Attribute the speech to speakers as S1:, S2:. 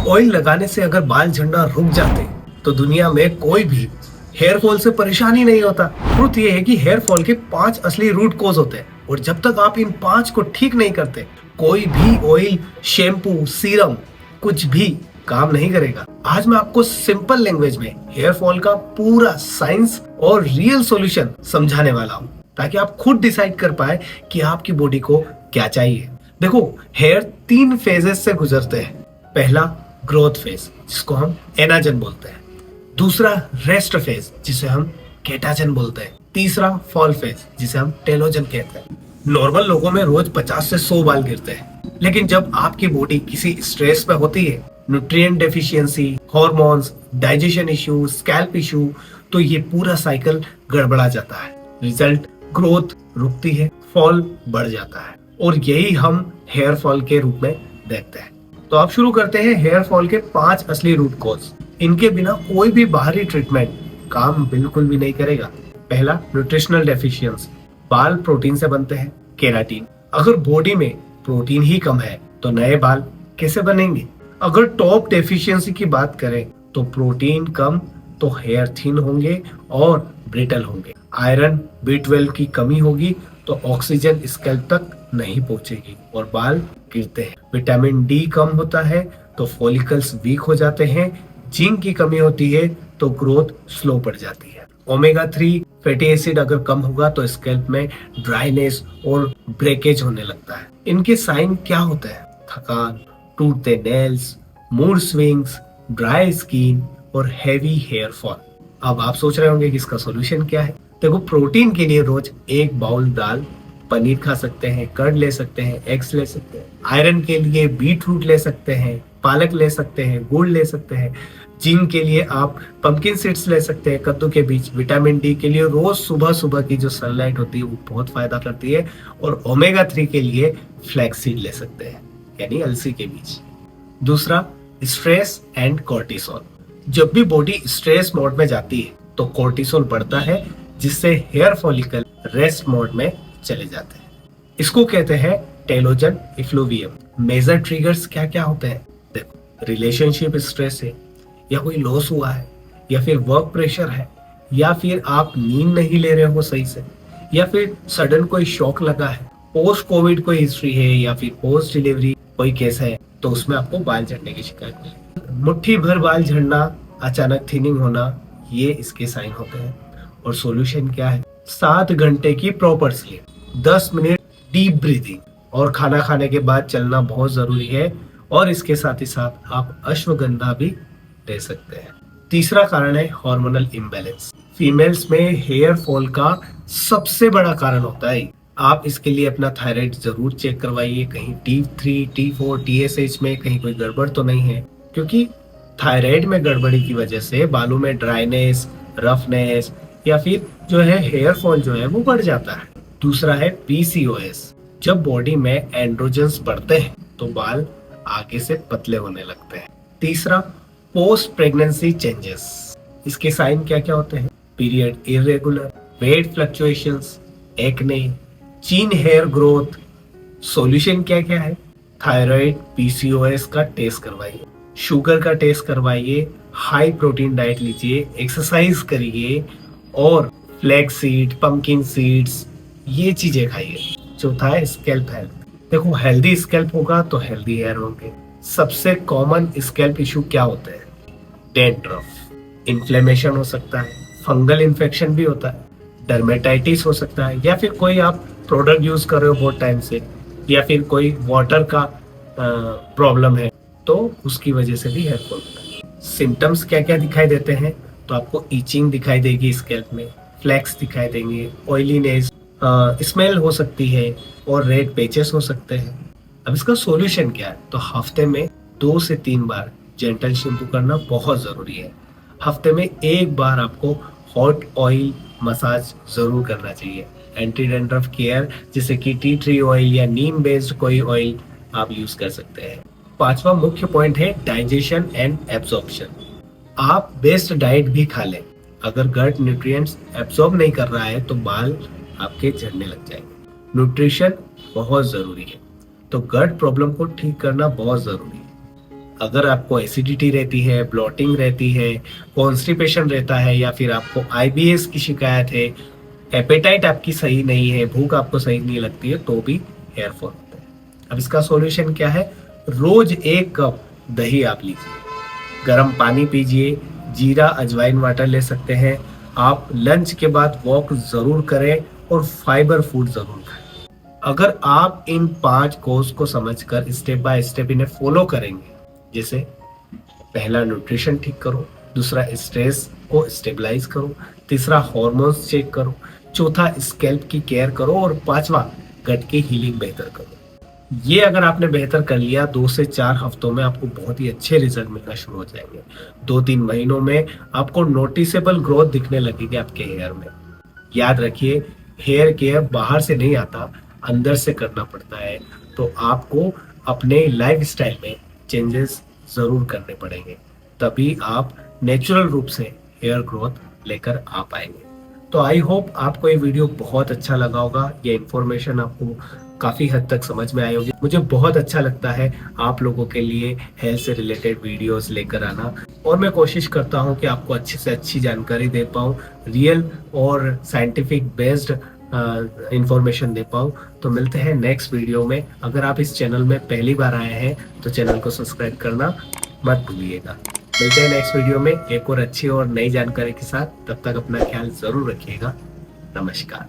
S1: Oil लगाने से अगर बाल झड़ना रुक जाते तो दुनिया में कोई भी हेयर फॉल से परेशानी नहीं होता। ट्रुथ ये है कि हेयर फॉल के 5 असली रूट कॉज होते हैं और जब तक आप इन 5 को ठीक नहीं करते कोई भी ऑयल, शैम्पू, सीरम कुछ भी काम नहीं करेगा। आज मैं आपको सिंपल लैंग्वेज में हेयर फॉल का पूरा साइंस और रियल सॉल्यूशन समझाने वाला हूँ ताकि आप खुद डिसाइड कर पाए कि आपकी बॉडी को क्या चाहिए। देखो, हेयर 3 फेजेस से गुजरते हैं। पहला ग्रोथ फेज जिसको हम एनाजन बोलते हैं, दूसरा रेस्ट फेज जिसे हम केटाजन बोलते हैं, तीसरा फॉल फेज जिसे हम टेलोजन कहते हैं। नॉर्मल लोगों में रोज 50 से 100 बाल गिरते हैं, लेकिन जब आपकी बॉडी किसी स्ट्रेस पे होती है, nutrient deficiency, hormones, digestion issue, scalp issue, तो ये पूरा साइकिल गड़बड़ा जाता है। रिजल्ट, ग्रोथ रुकती है, फॉल बढ़ जाता है और यही हम हेयर फॉल के रूप में देखते हैं। तो आप शुरू करते हैं हेयर फॉल के 5 असली रूट कॉज। इनके बिना कोई भी बाहरी ट्रीटमेंट काम बिल्कुल भी नहीं करेगा। पहला, न्यूट्रिशनल डेफिशिएंसी। बाल प्रोटीन से बनते हैं, केराटिन। अगर बॉडी में प्रोटीन ही कम है तो नए बाल कैसे बनेंगे? अगर टॉप डेफिशिएंसी की बात करें तो प्रोटीन कम तो हेयर थिन होंगे और ब्रिटल होंगे। आयरन, B12 की कमी होगी तो ऑक्सीजन स्कैल्प तक नहीं पहुंचेगी और बाल गिरते हैं। विटामिन डी कम होता है तो फॉलिकल्स वीक हो जाते हैं। जिंक की कमी होती है तो ग्रोथ स्लो पड़ जाती है। ओमेगा 3 फैटी एसिड अगर कम होगा तो स्कैल्प में ड्राइनेस और ब्रेकेज होने लगता है। इनके साइन क्या होते हैं? थकान, टूटते nails, mood swings, dry skin और हैवी हेयर फॉल। अब आप सोच रहे होंगे कि इसका सॉल्यूशन क्या है। देखो, प्रोटीन के लिए रोज 1 बाउल दाल, पनीर खा सकते हैं, कर्ड ले सकते हैं, एग्स ले सकते हैं। आयरन के लिए बीट रूट ले सकते हैं, पालक ले सकते हैं, गुड़ ले सकते हैं। जिंक के लिए आप पंपकिन सीड्स ले सकते हैं, कद्दू के बीज। विटामिन डी के लिए रोज सुबह सुबह की जो सनलाइट होती है वो बहुत फायदा करती है। और ओमेगा 3 के लिए फ्लैक्स सीड ले सकते हैं, यानी अलसी के बीज। दूसरा, स्ट्रेस एंड कॉर्टिसोल। जब भी बॉडी स्ट्रेस मोड में जाती है तो कॉर्टिसोल बढ़ता है जिससे हेयर फॉलिकल रेस्ट मोड में चले जाते हैं। इसको कहते हैं टेलोजन इफ्लूवियम। मेजर ट्रिगर्स क्या क्या होते हैं? देखो, रिलेशनशिप स्ट्रेस है, या कोई लॉस हुआ है, या फिर वर्क प्रेशर है, या फिर आप नींद नहीं ले रहे हो सही से, या फिर सडन कोई शॉक लगा है, पोस्ट कोविड कोई हिस्ट्री है, या फिर पोस्ट डिलीवरी कोई केस है तो उसमें आपको बाल झड़ने की शिकायत मिलेगी। मुट्ठी भर बाल झड़ना, अचानक थिनिंग होना, ये इसके साइन होते हैं। और सॉल्यूशन क्या है? 7 घंटे की proper sleep, 10 minute deep breathing और खाना खाने के बाद चलना बहुत जरूरी है। और इसके साथ ही साथ आप अश्वगंधा भी ले सकते हैं। तीसरा कारण है हार्मोनल इम्बैलेंस। फीमेल्स में हेयर फॉल का सबसे बड़ा कारण होता है। आप इसके लिए अपना थायराइड जरूर चेक करवाइए, कहीं T3, T4, TSH में कहीं कोई गड़बड़ तो नहीं है, क्योंकि थायराइड में गड़बड़ी की वजह से बालों में ड्राइनेस, रफनेस या फिर जो है हेयर फॉल जो है वो बढ़ जाता है। दूसरा है PCOS। जब बॉडी में एंड्रोजन्स बढ़ते हैं तो बाल आगे से पतले होने लगते हैं। तीसरा, पोस्ट प्रेगनेंसी चेंजेस। इसके साइन क्या क्या होते हैं? Period irregular, weight fluctuations, acne, chin hair growth. Solution क्या क्या है? थायराइड, PCOS का टेस्ट करवाइए, शुगर का टेस्ट करवाइए, हाई प्रोटीन डाइट लीजिए, एक्सरसाइज करिए और फ्लैक्स सीड, पंपकिन सीड्स, ये चीजें खाइए। चौथा है स्कैल्प हेल्थ। देखो, हेल्दी स्कैल्प होगा तो हेल्दी हेयर होंगे। सबसे कॉमन स्कैल्प इशू क्या होते हैं? डैंड्रफ, इन्फ्लेमेशन हो सकता है, फंगल इन्फेक्शन भी होता है, डर्मेटाइटिस हो सकता है, या फिर कोई आप प्रोडक्ट यूज कर रहे हो बहुत टाइम से, या फिर कोई वाटर का प्रॉब्लम है तो उसकी वजह से भी हेयर फॉल होता है। सिम्टम्स क्या क्या दिखाई देते हैं? तो आपको ईचिंग दिखाई देगी स्कैल्प में, फ्लैक्स दिखाई देंगे, ऑयलीनेस, स्मेल हो सकती है और रेड पैचेस हो सकते हैं। अब इसका सॉल्यूशन क्या है? तो हफ्ते में 2 से 3 बार जेंटल शैम्पू करना बहुत जरूरी है। हफ्ते में 1 बार आपको हॉट ऑयल मसाज जरूर करना चाहिए। एंटी डैंड्रफ केयर जैसे कि टी ट्री ऑयल या नीम बेस्ड कोई ऑयल आप यूज कर सकते हैं। 5वां मुख्य पॉइंट है डाइजेशन एंड एब्जॉर्प्शन। आप बेस्ट डाइट भी खा लें, अगर गट न्यूट्रिएंट्स एब्जॉर्ब नहीं कर रहा है तो बाल आपके झड़ने लग जाएंगे। न्यूट्रिशन बहुत जरूरी है, तो गट प्रॉब्लम को ठीक करना बहुत जरूरी है। अगर आपको एसिडिटी रहती है, ब्लॉटिंग रहती है, कॉन्स्टिपेशन रहता है, या फिर आपको आईबीएस की शिकायत है, एपेटाइट आपकी सही नहीं है, भूख आपको सही नहीं लगती है, तो भी हेयर फॉल होता है। अब इसका सॉल्यूशन क्या है? रोज 1 कप दही आप लीजिए, गर्म पानी पीजिए, जीरा अजवाइन वाटर ले सकते हैं। आप लंच के बाद वॉक जरूर करें और फाइबर फूड जरूर खाएं। अगर आप इन 5 कोर्स को समझकर स्टेप बाय स्टेप इन्हें फॉलो करेंगे, जैसे पहला न्यूट्रिशन ठीक करो, दूसरा स्ट्रेस को स्टेबलाइज करो, तीसरा हार्मोन्स चेक करो, चौथा स्कैल्प की केयर करो और पांचवा गट की हीलिंग बेहतर करो। ये अगर आपने बेहतर कर लिया, 2 से 4 हफ्तों में आपको बहुत ही अच्छे रिजल्ट मिलना शुरू हो जाएंगे। 2-3 महीनों में आपको नोटिसेबल ग्रोथ दिखने लगेगी आपके हेयर में। याद रखिए, हेयर केयर बाहर से नहीं आता, अंदर से करना पड़ता है। तो आपको अपने लाइफस्टाइल में चेंजेस जरूर करने पड़ेंगे, तभी आप नेचुरल रूप से हेयर ग्रोथ लेकर आ पाएंगे। तो आई होप आपको ये वीडियो बहुत अच्छा लगा होगा, ये इन्फॉर्मेशन आपको काफी हद तक समझ में आई होगी। मुझे बहुत अच्छा लगता है आप लोगों के लिए हेल्थ से रिलेटेड वीडियोस लेकर आना, और मैं कोशिश करता हूँ कि आपको अच्छी से अच्छी जानकारी दे पाऊँ, रियल और साइंटिफिक बेस्ड इंफॉर्मेशन दे पाऊँ। तो मिलते हैं नेक्स्ट वीडियो में। अगर आप इस चैनल में पहली बार आए हैं तो चैनल को सब्सक्राइब करना मत भूलिएगा। मिलते हैं नेक्स्ट वीडियो में एक और अच्छी और नई जानकारी के साथ। तब तक अपना ख्याल जरूर रखिएगा। नमस्कार।